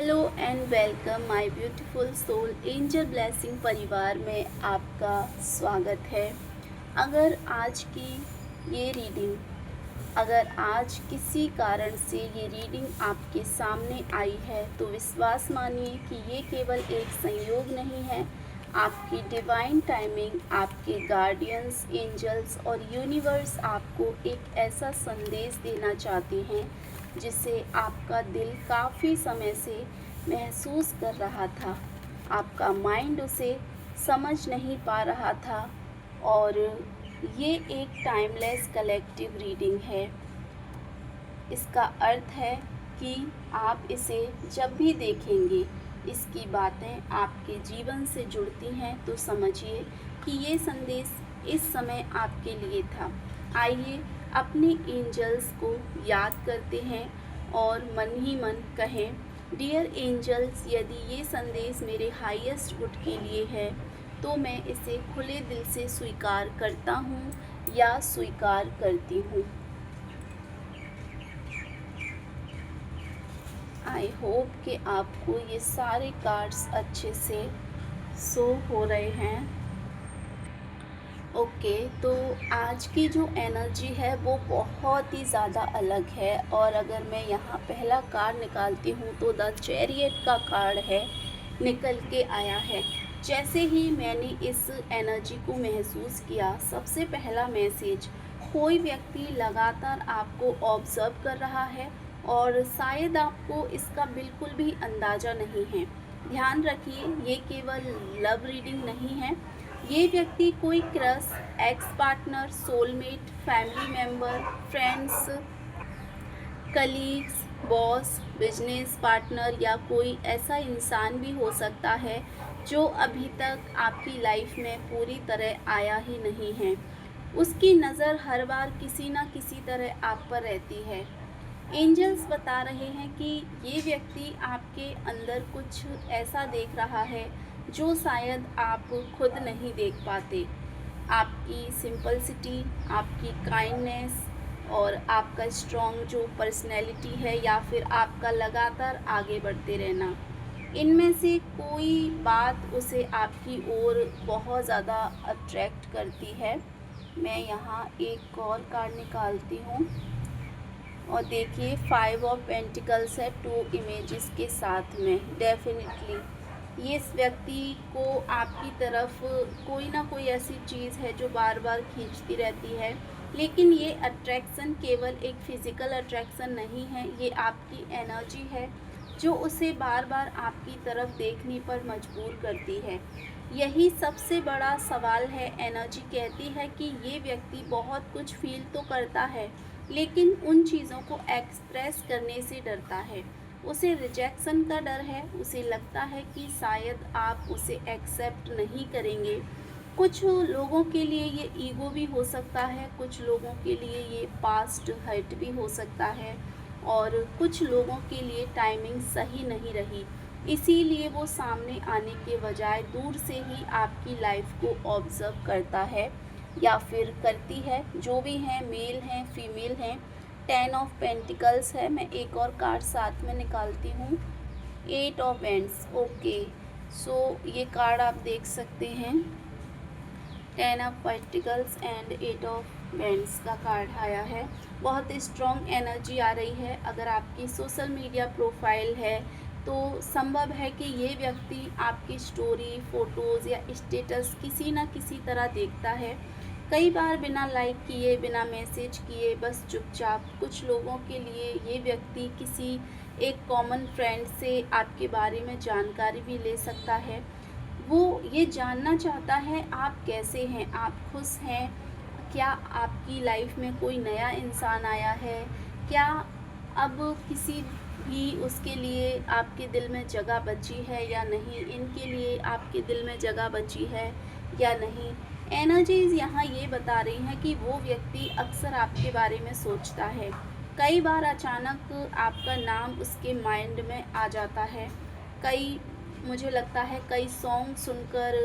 Hello and welcome my beautiful soul angel blessing परिवार में आपका स्वागत है। अगर आज की ये रीडिंग अगर आज किसी कारण से ये रीडिंग आपके सामने आई है तो विश्वास मानिए कि ये केवल एक संयोग नहीं है। आपकी डिवाइन टाइमिंग, आपके गार्डियंस, एंजल्स और यूनिवर्स आपको एक ऐसा संदेश देना चाहते हैं जिसे आपका दिल काफ़ी समय से महसूस कर रहा था। आपका माइंड उसे समझ नहीं पा रहा था और ये एक टाइमलेस कलेक्टिव रीडिंग है। इसका अर्थ है कि आप इसे जब भी देखेंगे, इसकी बातें आपके जीवन से जुड़ती हैं तो समझिए कि ये संदेश इस समय आपके लिए था। आइए अपने एंजल्स को याद करते हैं और मन ही मन कहें, डियर एंजल्स, यदि ये संदेश मेरे हाईएस्ट गुड के लिए है तो मैं इसे खुले दिल से स्वीकार करता हूँ या स्वीकार करती हूँ। आई होप कि आपको ये सारे कार्ड्स अच्छे से शो हो रहे हैं। ओके, तो आज की जो एनर्जी है वो बहुत ही ज़्यादा अलग है। और अगर मैं यहाँ पहला कार्ड निकालती हूँ तो द चैरियट का कार्ड है, निकल के आया है। जैसे ही मैंने इस एनर्जी को महसूस किया, सबसे पहला मैसेज, कोई व्यक्ति लगातार आपको ऑब्जर्व कर रहा है और शायद आपको इसका बिल्कुल भी अंदाज़ा नहीं है। ध्यान रखिए, ये केवल लव रीडिंग नहीं है। ये व्यक्ति कोई crush, ex partner, soulmate, family member, friends, colleagues, boss, business partner या कोई ऐसा इंसान भी हो सकता है जो अभी तक आपकी लाइफ में पूरी तरह आया ही नहीं है। उसकी नज़र हर बार किसी न किसी तरह आप पर रहती है। एंजल्स बता रहे हैं कि ये व्यक्ति आपके अंदर कुछ ऐसा देख रहा है जो शायद आप खुद नहीं देख पाते। आपकी सिंपलिसिटी, आपकी काइंडनेस और आपका स्ट्रॉन्ग जो पर्सनैलिटी है या फिर आपका लगातार आगे बढ़ते रहना, इनमें से कोई बात उसे आपकी ओर बहुत ज़्यादा अट्रैक्ट करती है। मैं यहाँ एक और कार्ड निकालती हूँ और देखिए 5 ऑफ पेंटिकल्स है 2 इमेजेस के साथ में। डेफिनेटली ये इस व्यक्ति को आपकी तरफ कोई ना कोई ऐसी चीज़ है जो बार बार खींचती रहती है। लेकिन ये अट्रैक्शन केवल एक फिज़िकल अट्रैक्शन नहीं है, ये आपकी एनर्जी है जो उसे बार बार आपकी तरफ देखने पर मजबूर करती है। यही सबसे बड़ा सवाल है। एनर्जी कहती है कि ये व्यक्ति बहुत कुछ फील तो करता है लेकिन उन चीज़ों को एक्सप्रेस करने से डरता है। उसे रिजेक्शन का डर है। उसे लगता है कि शायद आप उसे एक्सेप्ट नहीं करेंगे। कुछ लोगों के लिए ये ईगो भी हो सकता है, कुछ लोगों के लिए ये पास्ट हर्ट भी हो सकता है और कुछ लोगों के लिए टाइमिंग सही नहीं रही। इसीलिए वो सामने आने के बजाय दूर से ही आपकी लाइफ को ऑब्ज़र्व करता है या फिर करती है। जो भी हैं, मेल हैं, फीमेल हैं। 10 ऑफ पेंटिकल्स है। मैं एक और कार्ड साथ में निकालती हूँ, 8 ऑफ वैंड्स। ओके, सो ये कार्ड आप देख सकते हैं, 10 of pentacles and 8 of wands का कार्ड आया है। बहुत स्ट्रॉन्ग एनर्जी आ रही है। अगर आपकी सोशल मीडिया प्रोफाइल है तो संभव है कि ये व्यक्ति आपकी स्टोरी, फ़ोटोज़ या स्टेटस किसी न किसी तरह देखता है। कई बार बिना लाइक किए, बिना मैसेज किए, बस चुपचाप। कुछ लोगों के लिए ये व्यक्ति किसी एक कॉमन फ्रेंड से आपके बारे में जानकारी भी ले सकता है। वो ये जानना चाहता है आप कैसे हैं, आप खुश हैं, क्या आपकी लाइफ में कोई नया इंसान आया है, क्या अब किसी भी उसके लिए आपके दिल में जगह बची है या नहीं, इनके लिए आपके दिल में जगह बची है या नहीं। एनर्जीज़ यहाँ ये बता रही हैं कि वो व्यक्ति अक्सर आपके बारे में सोचता है। कई बार अचानक आपका नाम उसके माइंड में आ जाता है। मुझे लगता है कई सॉन्ग सुनकर,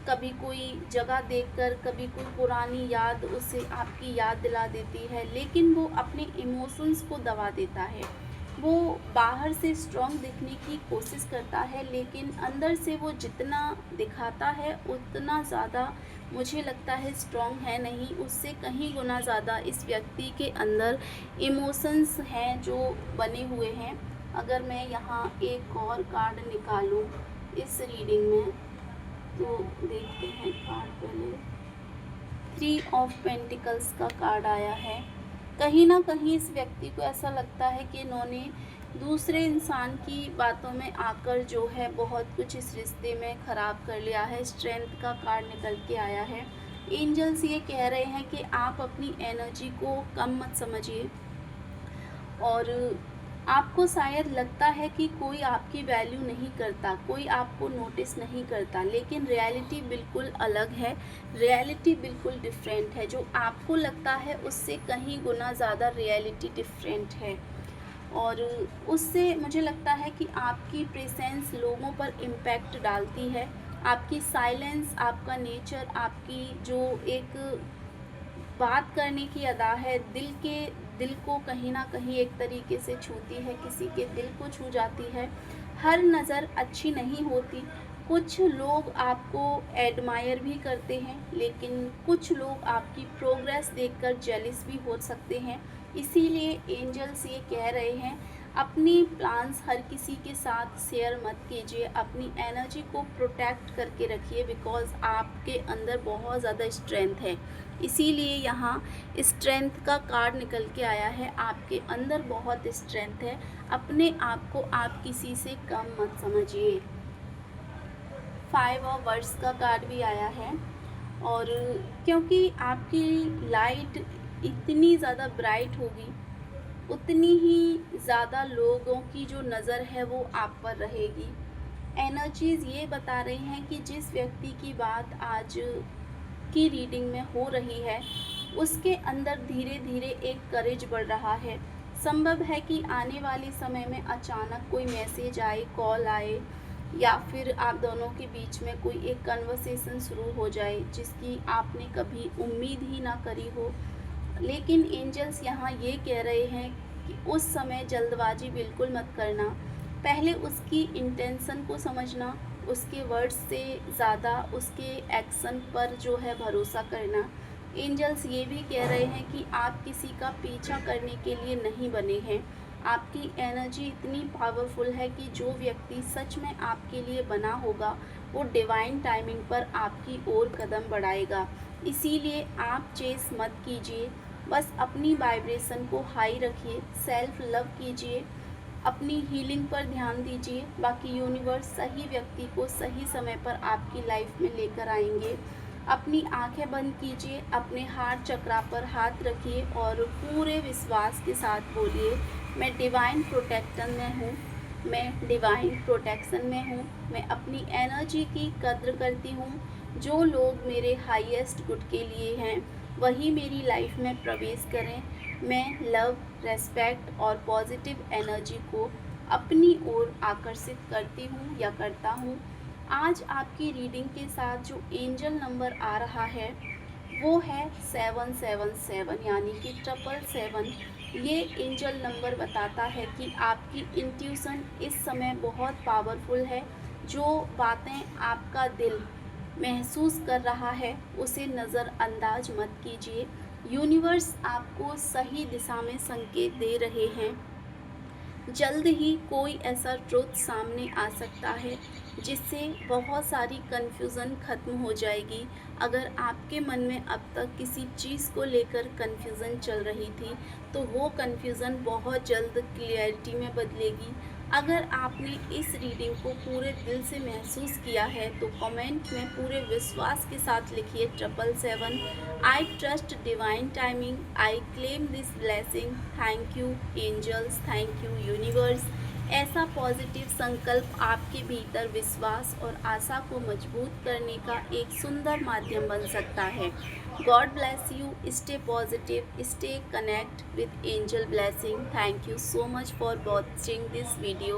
कभी कोई जगह देखकर, कभी कोई पुरानी याद उसे आपकी याद दिला देती है, लेकिन वो अपने इमोशंस को दबा देता है। वो बाहर से स्ट्रॉन्ग दिखने की कोशिश करता है, लेकिन अंदर से वो जितना दिखाता है उतना ज़्यादा मुझे लगता है स्ट्रॉन्ग है नहीं। उससे कहीं गुना ज़्यादा इस व्यक्ति के अंदर इमोशंस हैं जो बने हुए हैं। अगर मैं यहाँ एक और कार्ड निकालूं इस रीडिंग में, तो देखते हैं कार्ड पहले। 3 ऑफ पेंटिकल्स का कार्ड आया है। कहीं ना कहीं इस व्यक्ति को ऐसा लगता है कि इन्होंने दूसरे इंसान की बातों में आकर जो है बहुत कुछ इस रिश्ते में ख़राब कर लिया है। स्ट्रेंथ का कार्ड निकल के आया है। एंजल्स ये कह रहे हैं कि आप अपनी एनर्जी को कम मत समझिए, और आपको शायद लगता है कि कोई आपकी वैल्यू नहीं करता, कोई आपको नोटिस नहीं करता, लेकिन रियलिटी बिल्कुल अलग है। रियलिटी बिल्कुल डिफरेंट है। जो आपको लगता है उससे कहीं गुना ज़्यादा रियलिटी डिफरेंट है। और उससे मुझे लगता है कि आपकी प्रेजेंस लोगों पर इम्पैक्ट डालती है। आपकी साइलेंस, आपका नेचर, आपकी जो एक बात करने की अदा है, दिल को कहीं ना कहीं एक तरीके से छूती है, किसी के दिल को छू जाती है। हर नज़र अच्छी नहीं होती। कुछ लोग आपको एडमायर भी करते हैं, लेकिन कुछ लोग आपकी प्रोग्रेस देखकर जेलिस भी हो सकते हैं। इसीलिए एंजल्स ये कह रहे हैं, अपनी प्लान्स हर किसी के साथ शेयर मत कीजिए। अपनी एनर्जी को प्रोटेक्ट करके रखिए, बिकॉज़ आपके अंदर बहुत ज़्यादा स्ट्रेंथ है। इसीलिए यहाँ स्ट्रेंथ का कार्ड निकल के आया है। आपके अंदर बहुत स्ट्रेंथ है। अपने आप को आप किसी से कम मत समझिए। 5 ऑफ वर्ड्स का कार्ड भी आया है। और क्योंकि आपकी लाइट इतनी ज़्यादा ब्राइट होगी, उतनी ही ज़्यादा लोगों की जो नज़र है वो आप पर रहेगी। एनर्जीज़ ये बता रही हैं कि जिस व्यक्ति की बात आज की रीडिंग में हो रही है, उसके अंदर धीरे धीरे एक करेज बढ़ रहा है। संभव है कि आने वाले समय में अचानक कोई मैसेज आए, कॉल आए, या फिर आप दोनों के बीच में कोई एक कन्वर्सेशन शुरू हो जाए जिसकी आपने कभी उम्मीद ही ना करी हो। लेकिन एंजल्स यहाँ ये कह रहे हैं कि उस समय जल्दबाजी बिल्कुल मत करना। पहले उसकी इंटेंशन को समझना, उसके वर्ड्स से ज़्यादा उसके एक्शन पर जो है भरोसा करना। एंजल्स ये भी कह रहे हैं कि आप किसी का पीछा करने के लिए नहीं बने हैं। आपकी एनर्जी इतनी पावरफुल है कि जो व्यक्ति सच में आपके लिए बना होगा, वो डिवाइन टाइमिंग पर आपकी ओर कदम बढ़ाएगा। इसीलिए आप चेस मत कीजिए, बस अपनी वाइब्रेशन को हाई रखिए, सेल्फ लव कीजिए, अपनी हीलिंग पर ध्यान दीजिए। बाकी यूनिवर्स सही व्यक्ति को सही समय पर आपकी लाइफ में लेकर आएंगे। अपनी आंखें बंद कीजिए, अपने हार्ट चक्रा पर हाथ रखिए और पूरे विश्वास के साथ बोलिए, मैं डिवाइन प्रोटेक्शन में हूँ, मैं डिवाइन प्रोटेक्शन में हूँ। मैं अपनी एनर्जी की कद्र करती हूँ। जो लोग मेरे हाईएस्ट गुड के लिए हैं, वही मेरी लाइफ में प्रवेश करें। मैं लव, रेस्पेक्ट और पॉजिटिव एनर्जी को अपनी ओर आकर्षित करती हूँ या करता हूँ। आज आपकी रीडिंग के साथ जो एंजल नंबर आ रहा है वो है 777, यानी कि 777। ये एंजल नंबर बताता है कि आपकी इंट्यूशन इस समय बहुत पावरफुल है। जो बातें आपका दिल महसूस कर रहा है उसे नज़रअंदाज मत कीजिए। यूनिवर्स आपको सही दिशा में संकेत दे रहे हैं। जल्द ही कोई ऐसा ट्रुथ सामने आ सकता है जिससे बहुत सारी कन्फ्यूज़न ख़त्म हो जाएगी। अगर आपके मन में अब तक किसी चीज़ को लेकर कन्फ्यूज़न चल रही थी, तो वो कन्फ्यूज़न बहुत जल्द क्लियरिटी में बदलेगी। अगर आपने इस रीडिंग को पूरे दिल से महसूस किया है तो कमेंट में पूरे विश्वास के साथ लिखिए 777। I trust divine timing, I claim this blessing, thank you angels, thank you universe. ऐसा पॉजिटिव संकल्प आपके भीतर विश्वास और आशा को मजबूत करने का एक सुंदर माध्यम बन सकता है। God bless you, stay positive, stay connect with angel blessing. Thank you so much for watching this video.